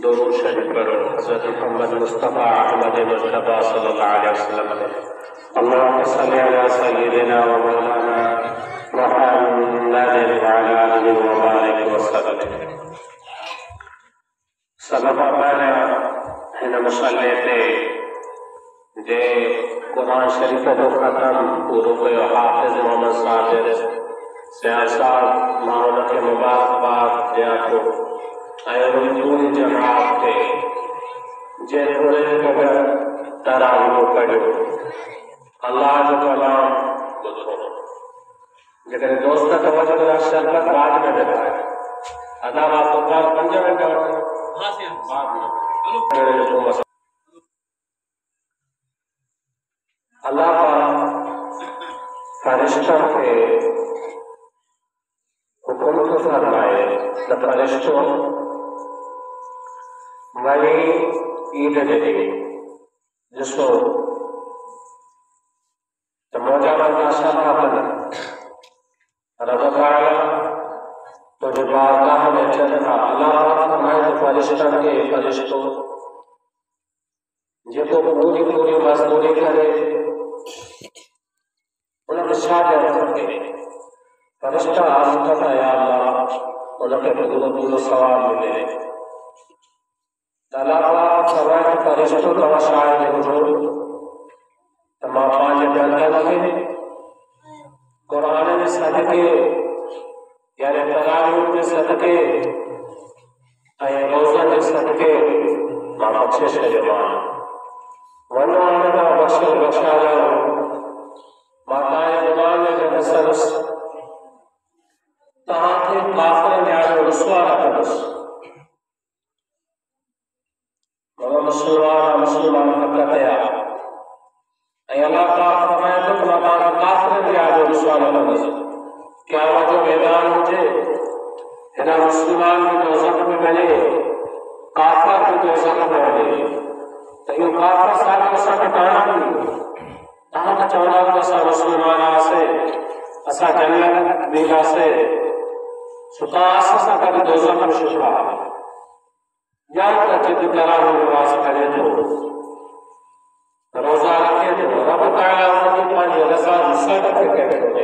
درود شریف پڑھو حضرت محمد مصطفیٰ احمد مجتبیٰ صلی اللہ علیہ وسلم علیہ اللہم صلی علی سیدنا و مولانا محمد وعلی آلہ وبارک وسلم. سبب ہمارا ہن مصلیتے جے قرآن شریف کو ختم پورو کو حافظ محمد صادق سیاست ماؤنا کے مبارکباد دیا کو پوری جماعت کے جنہوں نے تراویح پڑھو اللہ جو کلام بدھو لیکن دوست توجہ کا شربت بعد میں دیتا ہے ادا آپ کو کار 5 منٹ بعد اللہ کا فرشتوں کے حکم کو فرمائے تو فرشتوں وہی عید دے جس کو موجہ کا شاہ بنا رب تعالیٰ تو جو بارگاہ میں چلتا اللہ فرمائے تو فرشتوں جن کو پوری مزدوری کرے انہوں نے شاہ کرتے فرشتہ آستا تھا یا اللہ انہوں کے پورا ثواب ملے اللہ فرمائے فرشتوں کا شاہد حضور تمام 5 گھنٹے لگے قرآن میں صدقے یعنی تراویح میں صدقے روزہ میں صدقے ماں بخشے سے جوان ورنہ آنگا بخشا جاؤ ماتائے جوان میں جو حسنس تہاں کے کافر نیاز رسوا رکھنس مسلمان حقت ہے اے اللہ پاک فرمائے تو تمہارا کافر نیاز رسوا رکھنس کیا وجہ میدان مجھے ہنا مسلمان کی دوزخ میں ملے کافر کی دوزخ میں ملے تو یہ کافر ساتھ اسا کٹانا بھی تاہاں کا چولا کو اسا مسلمان آسے اسا جنت بیگا سے ستا آسا کا بھی دوزخ میں شفا یا کا جد کرا ہو نواز کرے تو روزہ رکھے تو رب تعالیٰ ہوتی پانچ رضا مصد کے کہتے ہوتے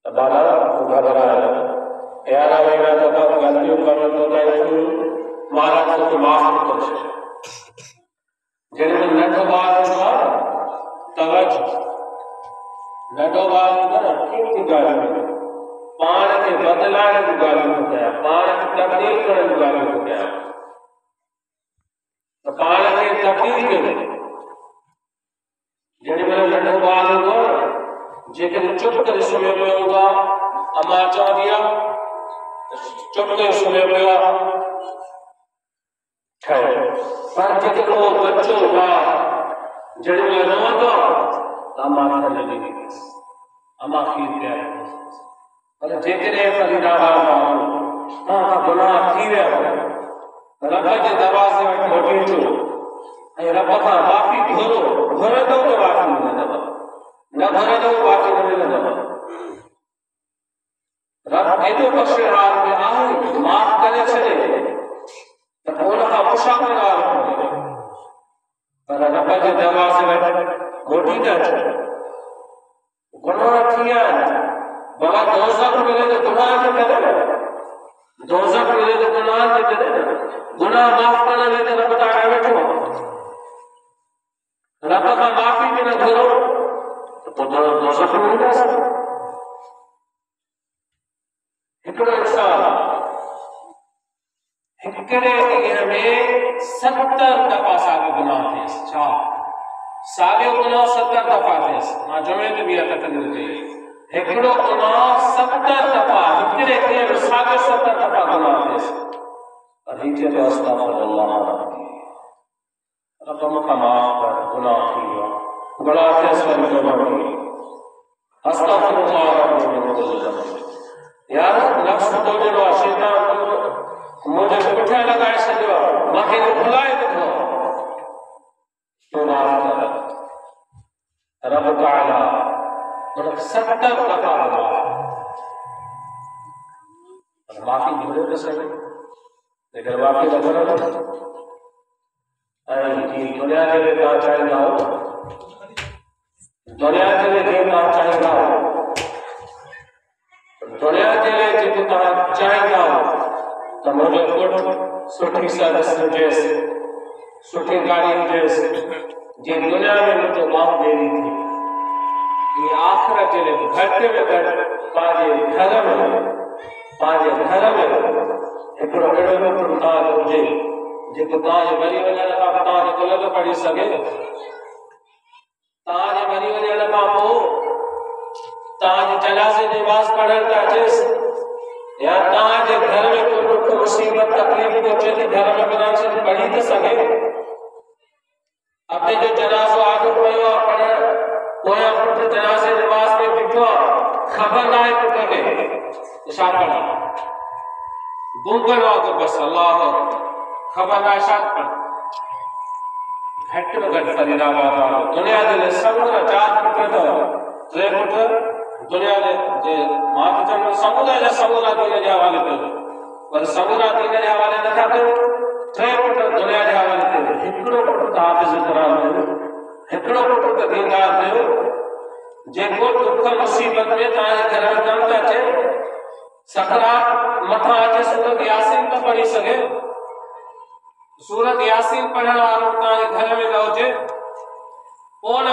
بالا گھبرا ہے یارا میرا تو غلطیوں کرنا تو ہے مارا تو معاف کر سے جن میں نٹو بات ہوا توجہ نٹو بات ہوا کی گالی میں پان کے بدلانے کی گالی ہو گیا پان کی تبدیل کرنے کی گالی ہو گیا تو پان کی تبدیل کے لیے جن میں نٹو بات ہوا جیکن چپ کر سنے میں ہوگا اما چاہ دیا چپ کر سنے میں ہوگا پر جیکن وہ بچوں کا جن میں روان گا اما کھلے لگی اما خیر پہ آئے اور جیکن اے فریدہ ہاں گناہ کی رہا ربا کے دروازے میں کھوٹی چھو اے ربا کا معافی گھرے دو تو معافی ملے دبا نہ بھرے دو باقی نہ ملے دبا رب ایدو بخشے حال میں آئے معاف کرے چلے تو اولا کا مشاکر آل کرے پر رب کے دروازے میں گھوٹی نہ چھو گناہ کیا بلا دوزخ ملے تو گناہ کے کرے دوزخ ملے تو گناہ کے کرے گناہ معاف کرنے لے تو رب تعالیٰ بیٹھو رب کا معافی بھی نہ کرو تو دوزخ میں نہیں سکتا ہکڑا انسان ہکڑے لیے میں 70 دفعہ ساگے گناہ تھے ساگے گناہ 70 دفعہ تھے ماں جمعے کے بھی اتکن دے ہکڑو گناہ 70 دفعہ ہکڑے لیے میں ساگے 70 دفعہ گناہ تھے اور ہیچے تو استغفر اللہ رب مکہ معاف کر گناہ کیا گناہ کے اسفر جمع کی استغفر اللہ رب من کل ذنب یار نفس تو جو شیطان مجھے پٹھے لگائے سے جو مکہ نے بھلائے دکھو تو معاف کر رب تعالیٰ انہیں 70 دفعہ معافی بھولے تو سکے لیکن واقعی نظر دنیا کے لیے کہاں چاہیے ہو، دنیا کے لیے کہاں چاہیے ہو، دنیا کے لیے جب کہاں چاہیے ہو تو مجھے کچھ سٹھی سروس جیسے سٹھی گاڑی جیسے جی دنیا میں مجھے ماں دے رہی تھی، یہ آخرت کے لیے گھٹے میں گھٹ پانچے گھر میں ایکڑو اڑو کو تاج ہوجے جيڪو تاج مري وڃڻ کان تاج ڪل به پڙهي سگهي، تاج مري وڃڻ کان پوءِ تاج جنازي نماز پڙهڻ ٿا اچيس، یا تاج گھر میں کوئی دکھ مصیبت تکلیف کو چي گھر میں بنا سے پڙهي ٿا سگهي، اپنے جو جنازو آگے پيو پڙهڻ پويا پٽ جنازي نماز میں بيٺو خبر نہ ہے پٽ کي اشاره ڪرڻ گونگل آگے بس اللہ خبر نہ اشاره ڪرڻ گھٽ میں گھٽ فريد آباد دنیا دے سمجھ چار پٹ ٹري پٹ دنیا دے مات جن سمجھ جا سمجھ دنیا جا حوالے تے پر سمجھ دنیا جا حوالے نہ ٿا ٹري پٹ دنیا جا حوالے تے ہکڑو پٹ حافظ قرآن ہے، ہکڑو پٹ دیندار ہے جيڪو دکھ مصیبت میں تاج گھر میں کم ٿا اچي سکرات مٿا اچي سورت یاسین نہ پڙهي سگهي، سورت یاسین پڑھڻ وارو تاج گھر میں نہ هجي اون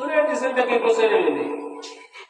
دنیا جي زندگي گذري ويندي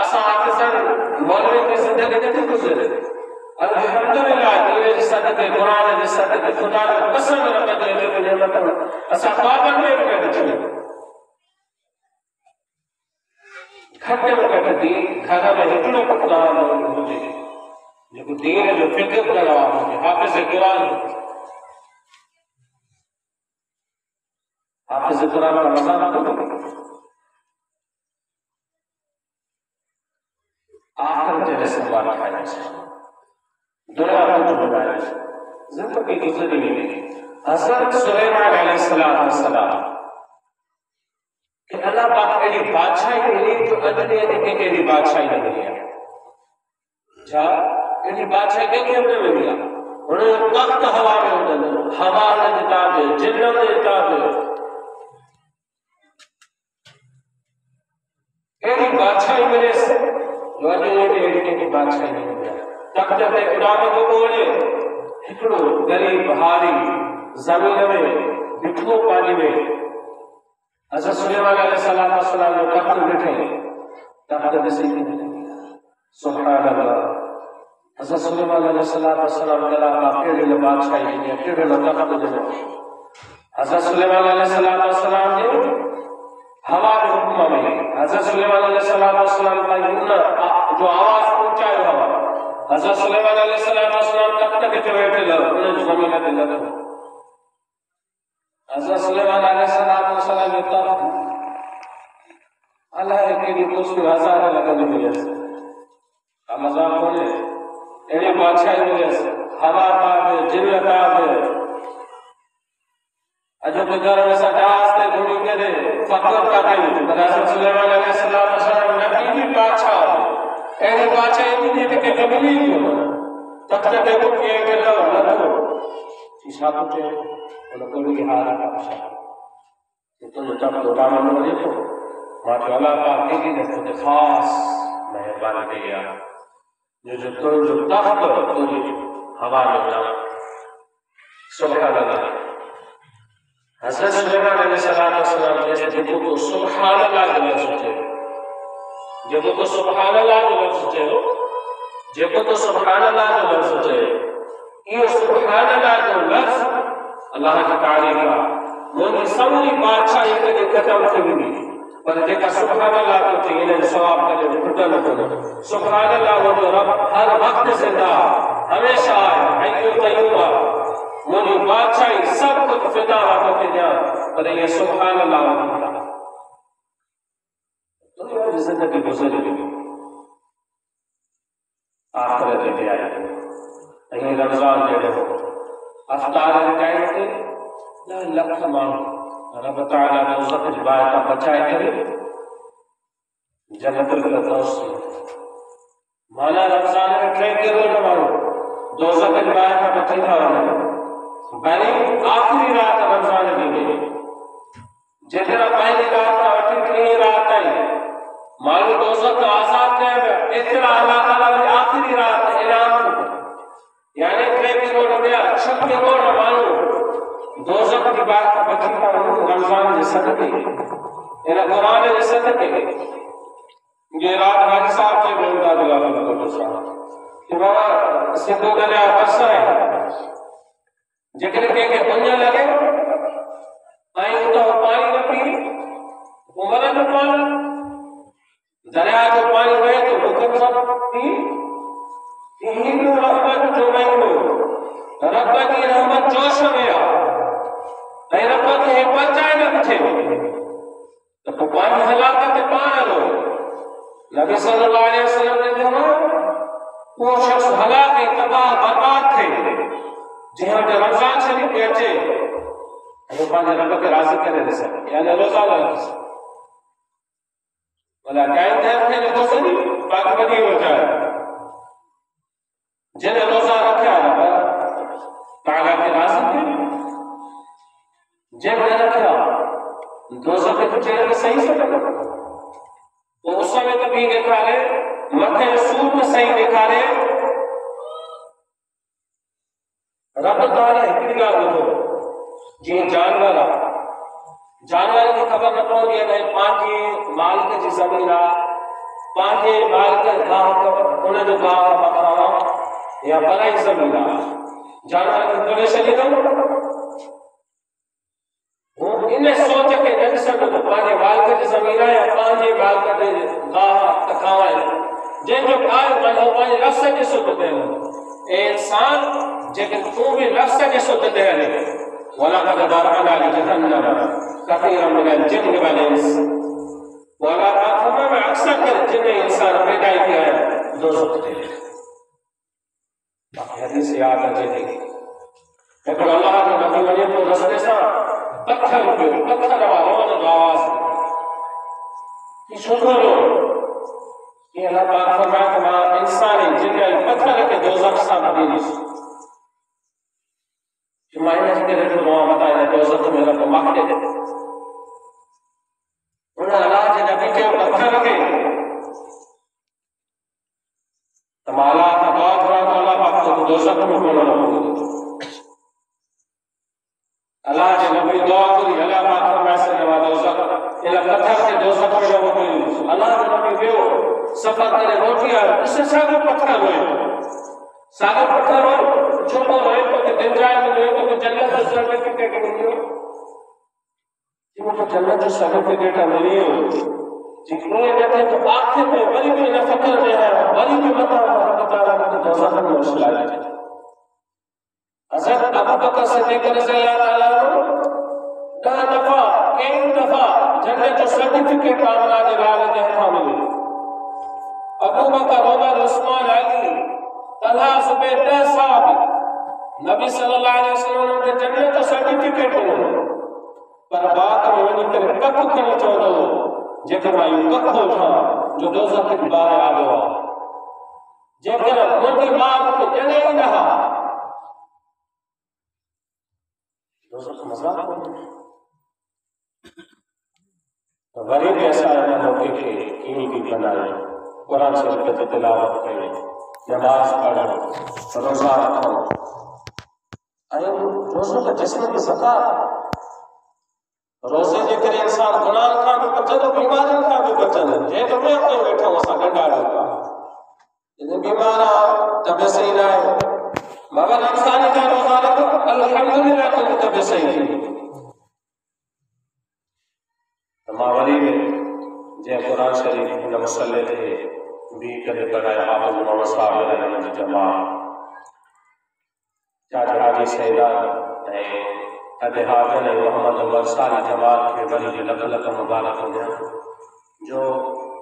اسان حافظن مولوي جي زندگي نٿي گذري الحمدللہ دین جي صدقے قرآن جي صدقے خدا جو قسم رب دې نعمت اسان پابند میں ڪري گھٹ میں گھٹ دین گھر میں ہکڑو پٹ هجي جيڪو دين جو فکر ڪرڻ وارو هجي، حافظ قرآن حافظ قرآن کا مزہ نہ کرو، آخر جیسے سوال کھایا دنیا کو بنایا زندگی گزری ہوئی حضرت سلیمان علیہ السلام کہ اللہ پاک ایڈی بادشاہی ملی جو ادنی ادنی ایڈی بادشاہی نہ ملی ہے جا ایڈی بادشاہی کے ہم نے ملی ہے انہیں تخت ہوا میں ہوتا ہوا نے جتا دے جنم نے جتا دے ایڈی بادشاہی ملے سے جو ادنی ایڈی بادشاہی نہیں ملی ہے تخت تے اڑاوے کو بولے ہکڑو غریب ہاری زمین میں بٹھو پانی میں حضرت سلیمان علیہ السلام نے تخت بیٹھے تخت نصیب سبحان اللہ حضرت سلیمان علیہ السلام اللہ کا کیڑے بادشاہی ہے کیڑے تخت دے حضرت سلیمان علیہ السلام نے ہوا کے حکم میں حضرت سلیمان علیہ السلام کا جو آواز پہنچائے ہوا حضرت سلیمان علیہ السلام تخت کے بیٹھے لو انہیں زمین تے لگا حضرت سلیمان علیہ السلام نے تخت اللہ کے لیے کچھ ہزار لگا دیا مذاق ہونے ایڈی بادشاہی ملے ہوا تاب جن تاب اجو کے گھر میں سجاس تے گھوڑی کرے فقر کا کہیں حضرت سلیمان علیہ السلام نبی بھی بادشاہ ایڈی بادشاہی نہیں کہ قبلی کیوں تخت تے کو کیے کہ لگو شیشہ پوچھے ان کو بھی ہارا کا بادشاہ تو جب تو دامن میں دیکھو ماشاء اللہ پاک کی نے خاص مہربانی کیا جو تخت تو ہوا میں اڑا سبحان اللہ حضرت سلیمان علیہ السلام جیسے جب کو سبحان اللہ کے لفظ سوچے جب کو سبحان اللہ کے لفظ سوچے ہو جب کو سبحان اللہ کے لفظ سوچے یہ سبحان اللہ کے لفظ اللہ کی تعریف کا وہ سمجھی بادشاہی کے ختم سے بھی پر جیکا سبحان اللہ کو چاہیے ثواب کا جو پھٹا نہ کرو سبحان اللہ وہ جو رب ہر وقت زندہ ہمیشہ ہے حی قیوم وہ جو بادشاہی سب کچھ فدا ہو کے جا پر یہ سبحان اللہ ہوتا دنیا کی زندگی گزر گئی آخرت دے آئی یہ رمضان دے ہو افطار ٹائم تے لکھ مانگ رب تعالیٰ دوزخ جبائے کا بچائے کرے جنت الفردوس مانا رمضان میں ٹرے کرو نہ مانو دوزخ کے باہر کا بچی تھا پہلی آخری رات رمضان کی گئی جتنا پہلی رات کا وٹی رات آئی مالو دوزخ کا آزاد کیا اتنا اللہ تعالیٰ نے آخری رات اعلان یعنی 3 کروڑ روپیہ 6 کروڑ مانو دوزخ کی بات کا بچی تھا رمضان کے صدقے انہیں قرآن کے صدقے یہ رات حاجی صاحب سے بولتا دلا کہ بابا سندھو دریا برسا ہے جکر کے پنجا لگے آئیں تو پانی نہ پی عمر جو پانی دریا جو پانی ہوئے تو حکم سب پی ہندو رحمت جو مہینو رب کی رحمت جوش میں آئے رب کے پچائے نہ پچھے تو پانی ہلاکت پانا لو نبی صلی اللہ علیہ وسلم نے کہا وہ شخص ہلاک تباہ برباد تھے جہاں جو رمضان شریف کے اچھے وہ پانے رب کے راضی کرے دے سکتے یعنی روزہ لگا سکتے بلا قائم دیر تھے جو دوسری پاک بدی ہو جائے جنہیں روزہ رکھا ہے تعالیٰ کے راضی کرے جنہیں رکھا دوزہ کے چہرے میں صحیح سے لگا تو اس میں کبھی دیکھا رہے مکہ رسول میں صحیح دیکھا رہے رب تعالیٰ ہکڑی آگے ہو جی جانورہ جانور کی خبر نہ پہنچ گیا کہ پانچی مال کے جی زمینہ پانچی مال کے گاہ انہیں جو گاہ بکراہ یا بڑائی زمینہ جانور کی پڑے شلی دو انہیں سوچ کے نہیں سکتے پانچی مال کے جی زمینہ یا پانچی مال کے گاہ تکھاوائے جن جو کار بنو پانچی لفظ کے سوچتے ہیں اے انسان جیکن تو بھی لفظ کے سوچتے ہیں وَلَقَدْ ذَرَأْنَا لِجَهَنَّمَ كَثِيرًا مِنَ الْجِنِّ وَالْإِنسِ میں اکثر کر جن انسان پیدا کیا ہے دوزخ دے باقی حدیث یاد رکھے تھے لیکن اللہ کے نبی وجہ تو رستے سے پتھر روان آواز کہ شکر ہو کہ اللہ پاک فرمایا کہ میں انسانی جن کا پتھر کے دوزخ سے مدینی شمائنہ جی کے رہے تو بتائے دوزخ میرا کو مقتے دے انہیں اللہ کے نبی کے پتھر رکھے تمہارا کا دعا کرا تو اللہ پاک کو دوزخ میں بولا اللہ کے نبی دعا کری اللہ پاک فرمائے سے نوا دوزخ اللہ پتھر کے دوزخ میں جب کوئی اللہ کے نبی بیو سفر کرے روٹی آئے اس سے ساگر پتھر ہوئے ساگر پتھر ہوئے چھوٹا ہوئے تو کہ دن جائے میں ہوئے تو کہ جنت کا سرٹیفکیٹ ملی ہو جی وہ جنت کا سرٹیفکیٹ ملی ہو جتنے کہتے ہیں تو آخر میں بڑی بھی نفکر میں ہے بڑی بھی بتا دوزخ میں مشکل ہے حضرت ابو بکر صدیق رضی اللہ تعالیٰ کہا دفعہ کئی دفعہ جنت کا سرٹیفکیٹ کامرہ دے رہا ہے ہاں ملی ابو بکر عمر عثمان علی طلحہ زبیر 10 صحابی نبی صلی اللہ علیہ وسلم نے جنت کا سرٹیفکیٹ دیا پر بات میں ونی کرے کک کرنے چاہتا ہو جیکر مایو کک ہو تھا جو دوزخ کے بارے آ گیا جیکر منڈی مار کو جنے ہی رہا دوزخ مذاق ہو تو غریب ایسا ہے موقع کے کینی بھی بنائے قرآن شریف کی تلاوت کرے نماز پڑھو روزہ رکھو ارے روزوں کا جسم کی زکات روزے جے کرے انسان گناہ کا بھی بچے تو بیماری کا بھی بچے جے تو میں اپنے بیٹھا ہوں سا گنڈا ڈالتا انہیں بیمارا طبع صحیح نہ ہے مگر انسانی کا روزہ رکھو الحمدللہ تو طبع صحیح تھی ماوری میں جے قرآن شریف انہیں مسلح تھے بھی کدے پڑھائے حافظ محمد صاحب علیہ وسلم جماع چاچا حاجی شہیدان ادھے حافظ محمد عمر ساری جماعت کے بڑی لکھ مبارک ہو گیا جو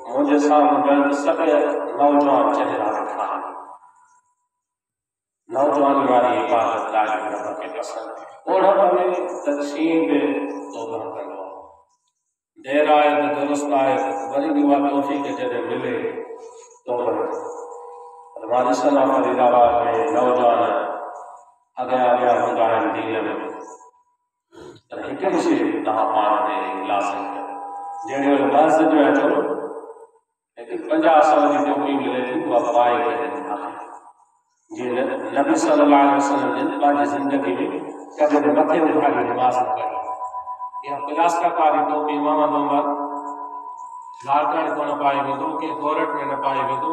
مجھے سامنے سب نوجوان چہرہ رکھا نوجوان ہماری عبادت لاجم رب کے پسند اور ہمیں تقسیم توبہ کرو دیر آئے درست آئے بڑی دعا توفیق کے جگہ ملے تو ہماری صلاح فرید آباد میں نوجوان وجہ ہوندا ہے دین میں ایک سے تہا پانا دے اخلاص ہے جڑے لباس جو ہے تو ایک 50 سال کی ٹوپی ملے تھی وہ پائے گئے جی نبی صلی اللہ علیہ وسلم نے پانچ زندگی میں کبھی متھے اٹھا کے نماز نہ پڑھی یہ قیاس کا کاری ٹوپی محمد عمر جھارکھنڈ کو نہ پائے ویندو کہ گورٹ میں نہ پائے ویندو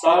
$100